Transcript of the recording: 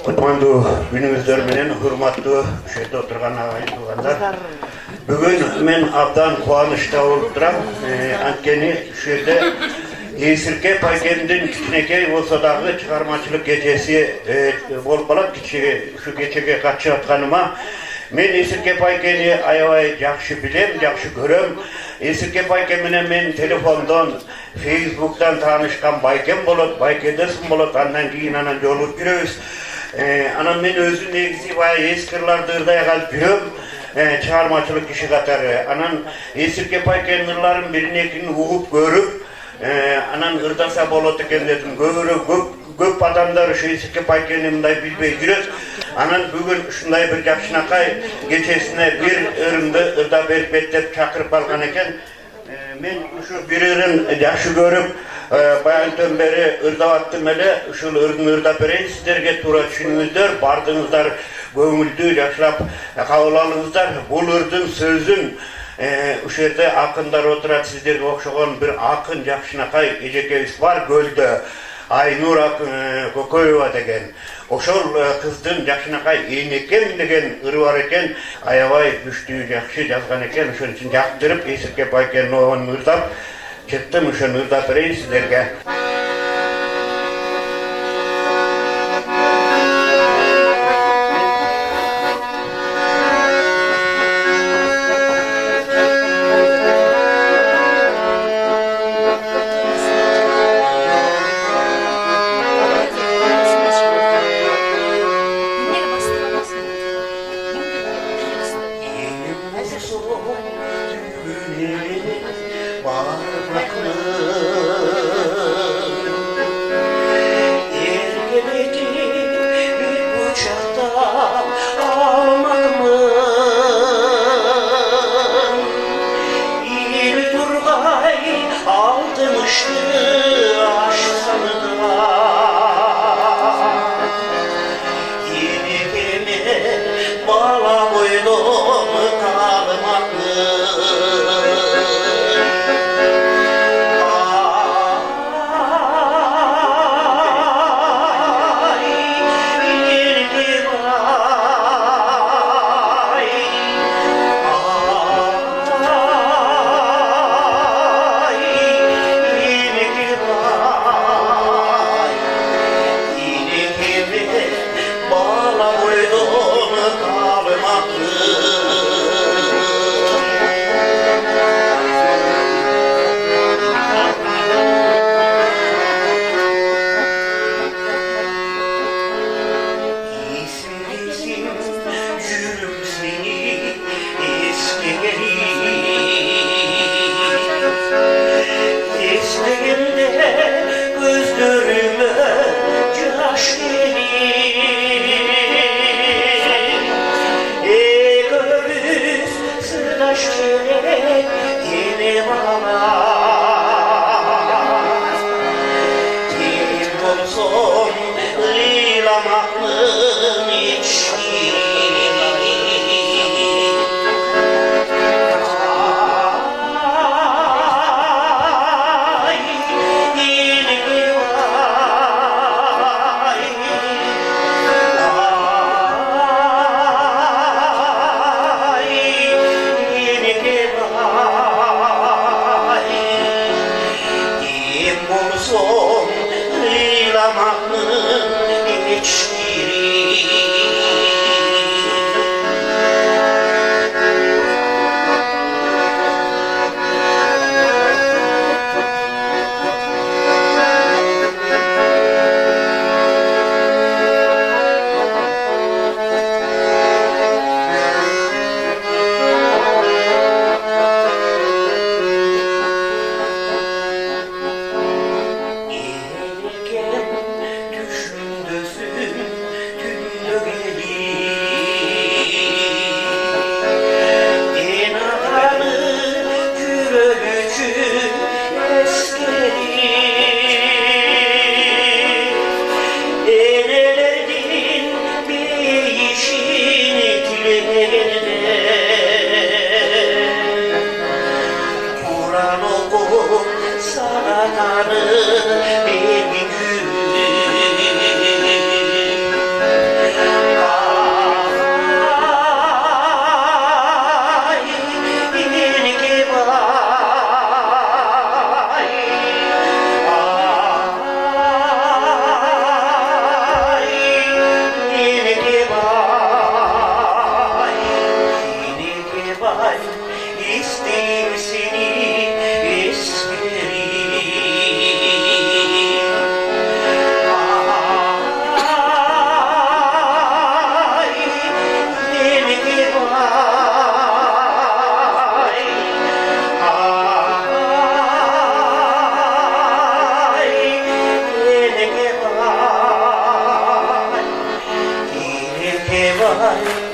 Kutmandu günümüzler menen hurmattуу şerde oturgan agay tuğanlar. Bugün men abdan kuanычta bolup turam. Antkeni şerde Esirke Paykendin kiçinekey bolsa dagы çıkarmacılık gecesi bolup kalat şu gecege katışıp atkanıma. Men Esirke Paykeni aябай jakşı bilem, jakşı görem. Esirke Payken menen men telefondan, Facebook'tan tanışkan Bayken bolot, Baykedesin bolot, andan keyin anan jolup жүрөбүz. Anan men özüm negisi bayağı eskirlarda ırday kalıp yürüyorum. Çağırmacılık kişi katarı. Anan Esirke Paykenlilerin birini ekini uğup görüp anan ırdasa bolot eken dedim. Köp adamlar şu Esirke Paykenlimday bilbey yürüyoruz. Anan bugün şunday bir jakşınakay geçesine bir ırımdı ırda berip betlep çakırıp algan eken. Men şu bir ırın jakşı görüp bayandan beri ırda attım ele, şu ırda bereyin sizlerge tuğra düşünüңүздөр, bardыңыздар көңүлдүү жакшылап кабыл алыңыздар. Бул ырдын сөзүн ушул жерде акындар отурат, сиздерге окшогон bir акын жакшынакай эжекебиз бар Көлдө. Aynur Көкөева деген. Ошол кыздын жакшынакай Энекем деген ыры бар экен, аябай күчтүү жакшы жазган экен. Ошон үчүн жактырып Esirke Payken'in оған ырдап чыктым, ошону ырдап берейин сиздерге. Son, lila mahmın içkiri Ay